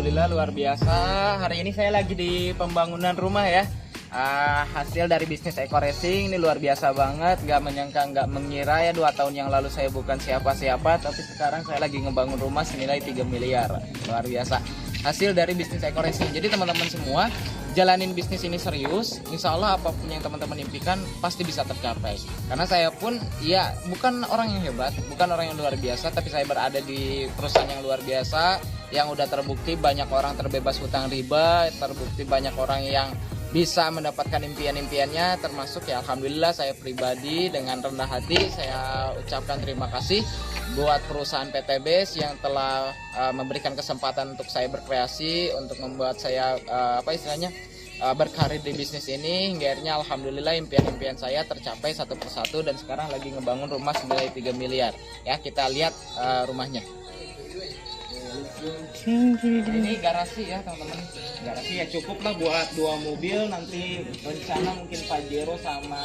Alhamdulillah luar biasa. Hari ini saya lagi di pembangunan rumah ya. Hasil dari bisnis Eko Racing ini luar biasa banget. Gak menyangka, gak mengira ya 2 tahun yang lalu saya bukan siapa-siapa, tapi sekarang saya lagi ngebangun rumah senilai 3 miliar. Luar biasa. Hasil dari bisnis Eko Racing. Jadi teman-teman semua, jalanin bisnis ini serius, insya Allah apapun yang teman-teman impikan pasti bisa tercapai. Karena saya pun ya bukan orang yang hebat, bukan orang yang luar biasa, tapi saya berada di perusahaan yang luar biasa, yang udah terbukti banyak orang terbebas hutang riba, terbukti banyak orang yang bisa mendapatkan impian-impiannya, termasuk ya alhamdulillah saya pribadi dengan rendah hati saya ucapkan terima kasih buat perusahaan PT BES yang telah memberikan kesempatan untuk saya berkreasi, untuk membuat saya berkarir di bisnis ini. Hingga akhirnya alhamdulillah impian-impian saya tercapai satu persatu dan sekarang lagi ngebangun rumah senilai 3 miliar. Ya, kita lihat rumahnya. Ini garasi ya teman-teman, garasi ya cukup lah buat 2 mobil, nanti rencana mungkin Pajero sama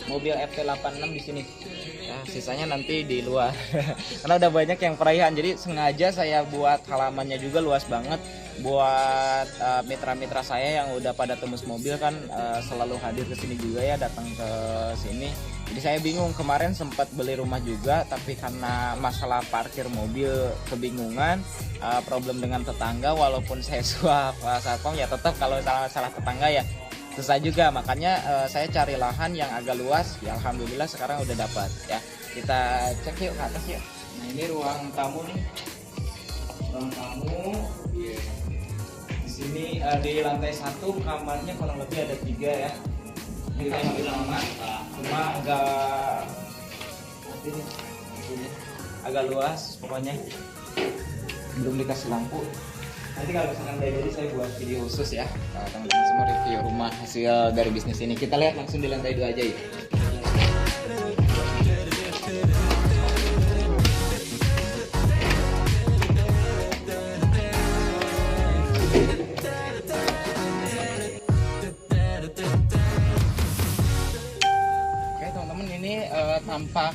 mobil FT86 di sini. Ya, sisanya nanti di luar. Karena udah banyak yang perayaan, jadi sengaja saya buat halamannya juga luas banget buat mitra-mitra saya yang udah pada tembus mobil kan selalu hadir ke sini juga ya, datang ke sini. Jadi saya bingung, kemarin sempat beli rumah juga, tapi karena masalah parkir mobil kebingungan, problem dengan tetangga, walaupun saya suap satpam ya tetap kalau salah tetangga ya susah juga. Makanya saya cari lahan yang agak luas, ya alhamdulillah sekarang udah dapat ya. Kita cek yuk ke atas yuk. Nah ini ruang tamu nih, ruang tamu. Di sini di lantai 1 kamarnya kurang lebih ada 3 ya. Ini kita ambil lama, cuma agak luas pokoknya, belum dikasih lampu. Nanti kalau misalkan udah jadi saya buat video khusus ya teman-teman semua, review rumah hasil dari bisnis ini. Kita lihat langsung di lantai 2 aja ya. Tampak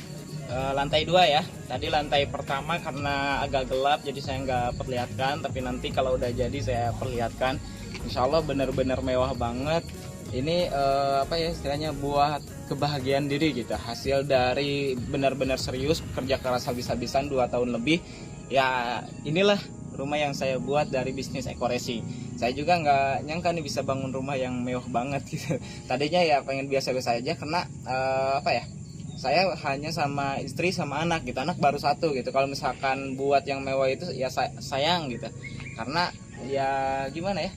lantai 2 ya. Tadi lantai pertama karena agak gelap jadi saya nggak perlihatkan, tapi nanti kalau udah jadi saya perlihatkan. Insya Allah benar-benar mewah banget. Ini istilahnya buat kebahagiaan diri gitu. Hasil dari benar-benar serius kerja keras habis-habisan 2 tahun lebih. Ya inilah rumah yang saya buat dari bisnis Eko Racing. Saya juga nggak nyangka nih bisa bangun rumah yang mewah banget gitu. Tadinya ya pengen biasa-biasa aja karena saya hanya sama istri sama anak gitu, anak baru 1 gitu. Kalau misalkan buat yang mewah itu ya sayang gitu, karena ya gimana ya,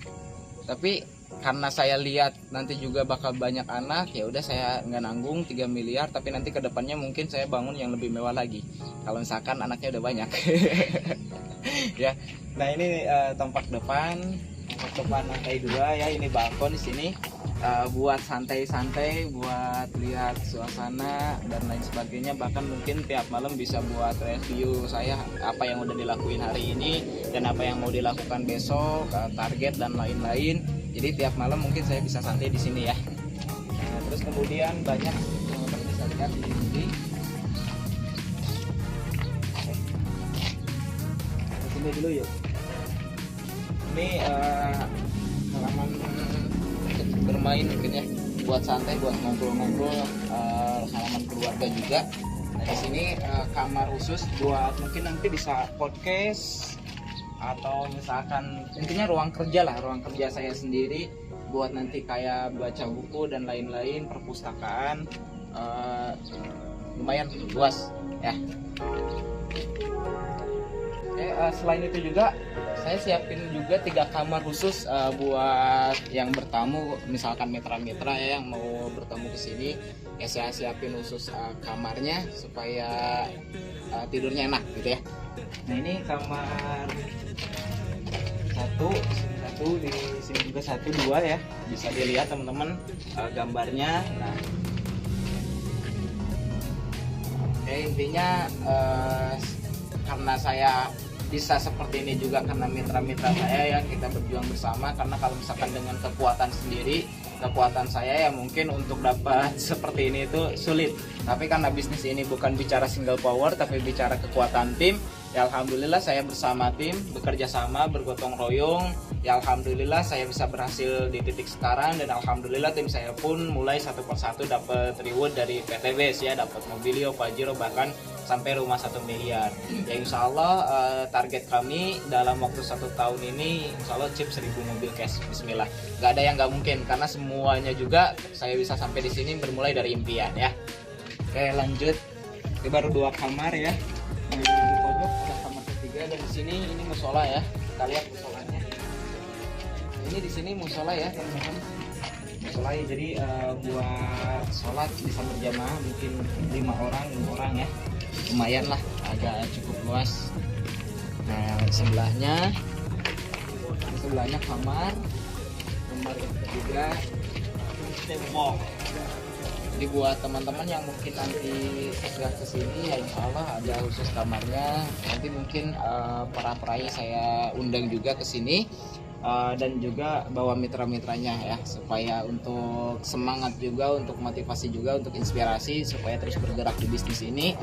tapi karena saya lihat nanti juga bakal banyak anak, ya udah saya nggak nanggung 3 miliar, tapi nanti kedepannya mungkin saya bangun yang lebih mewah lagi kalau misalkan anaknya udah banyak. Ya, nah ini tampak depan lantai 2 ya, ini balkon di sini. Buat santai-santai, buat lihat suasana dan lain sebagainya. Bahkan mungkin tiap malam bisa buat review saya apa yang udah dilakuin hari ini dan apa yang mau dilakukan besok, target dan lain-lain. Jadi tiap malam mungkin saya bisa santai di sini ya. Nah, terus kemudian banyak teman-teman bisa lihat di sini. Sini dulu yuk. Ini halaman bermain mungkin ya, buat santai, buat ngobrol-ngobrol, halaman keluarga juga. Nah di sini kamar khusus buat mungkin nanti bisa podcast atau misalkan intinya ruang kerja lah, ruang kerja saya sendiri buat nanti kayak baca buku dan lain-lain, perpustakaan. Lumayan luas ya. Selain itu juga saya siapin juga 3 kamar khusus buat yang bertamu, misalkan mitra-mitra ya yang mau bertamu ke sini ya, saya siapin khusus kamarnya supaya tidurnya enak gitu ya. Nah ini kamar 1 di sini juga 1, 2 ya, bisa dilihat teman-teman gambarnya. Nah oke, intinya karena saya bisa seperti ini juga karena mitra-mitra saya ya, kita berjuang bersama. Karena kalau misalkan dengan kekuatan sendiri, kekuatan saya ya mungkin untuk dapat seperti ini itu sulit. Tapi karena bisnis ini bukan bicara single power tapi bicara kekuatan tim, Ya alhamdulillah saya bersama tim bekerja sama, bergotong royong. Ya alhamdulillah saya bisa berhasil di titik sekarang, dan alhamdulillah tim saya pun mulai satu persatu dapat reward dari PTBS ya, dapat Mobilio, Pajero, bahkan sampai rumah 1 miliar. Ya insya Allah target kami dalam waktu 1 tahun ini insya Allah chip 1000 mobil cash. Bismillah. Gak ada yang gak mungkin, karena semuanya juga saya bisa sampai di sini bermulai dari impian ya. Oke lanjut. Ini baru 2 kamar ya. Di pojok ada kamar ketiga, dan di sini ini musola ya. Kita lihat musolanya. Ini di sini musola ya teman-teman. Musola ya, jadi buat sholat bisa berjamaah mungkin 5 orang, 6 orang ya. Lumayan lah, agak cukup luas. Nah sebelahnya kamar yang ketiga tembok. Jadi buat teman-teman yang mungkin nanti segera kesini ya insya Allah ada khusus kamarnya. Nanti mungkin para peraih saya undang juga ke sini, dan juga bawa mitra-mitranya ya, supaya untuk semangat juga, untuk motivasi juga, untuk inspirasi supaya terus bergerak di bisnis ini.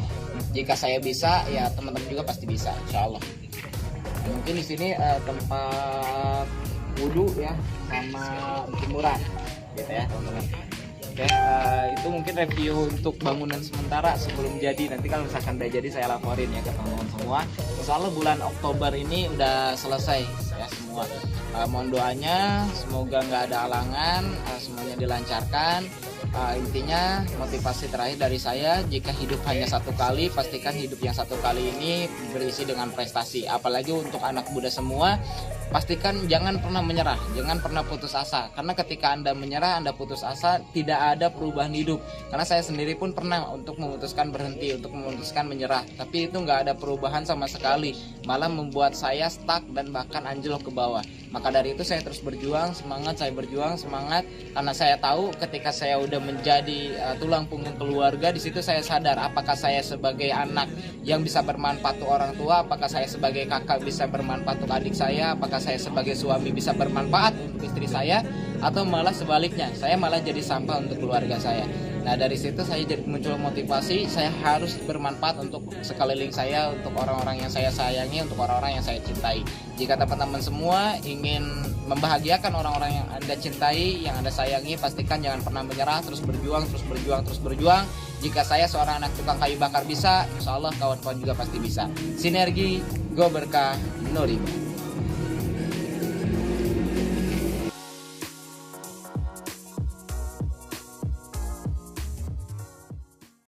Jika saya bisa ya teman-teman juga pasti bisa insya Allah. Mungkin di sini tempat wudhu ya sama jemuran gitu ya teman-teman. Oke, itu mungkin review untuk bangunan sementara sebelum jadi. Nanti kalau misalkan udah jadi saya laporin ya ke teman-teman semua. Insya bulan Oktober ini udah selesai ya semua. Mohon doanya semoga nggak ada halangan, semuanya dilancarkan. Intinya motivasi terakhir dari saya, jika hidup hanya 1 kali, pastikan hidup yang 1 kali ini berisi dengan prestasi. Apalagi untuk anak muda semua, pastikan jangan pernah menyerah, jangan pernah putus asa. Karena ketika Anda menyerah, Anda putus asa, tidak ada perubahan hidup. Karena saya sendiri pun pernah untuk memutuskan berhenti, untuk memutuskan menyerah, tapi itu nggak ada perubahan sama sekali, malah membuat saya stuck dan bahkan anjlok ke bawah. Maka dari itu saya terus berjuang, semangat, saya berjuang semangat, karena saya tahu ketika saya udah menjadi tulang punggung keluarga, di situ saya sadar apakah saya sebagai anak yang bisa bermanfaat untuk orang tua, apakah saya sebagai kakak bisa bermanfaat untuk adik saya, apakah saya sebagai suami bisa bermanfaat untuk istri saya, atau malah sebaliknya, saya malah jadi sampah untuk keluarga saya. Nah dari situ saya jadi muncul motivasi, saya harus bermanfaat untuk sekeliling saya, untuk orang-orang yang saya sayangi, untuk orang-orang yang saya cintai. Jika teman-teman semua ingin membahagiakan orang-orang yang Anda cintai, yang Anda sayangi, pastikan jangan pernah menyerah, terus berjuang, terus berjuang, terus berjuang. Jika saya seorang anak tukang kayu bakar bisa, insya Allah kawan-kawan juga pasti bisa. Sinergi, go berkah, no riba.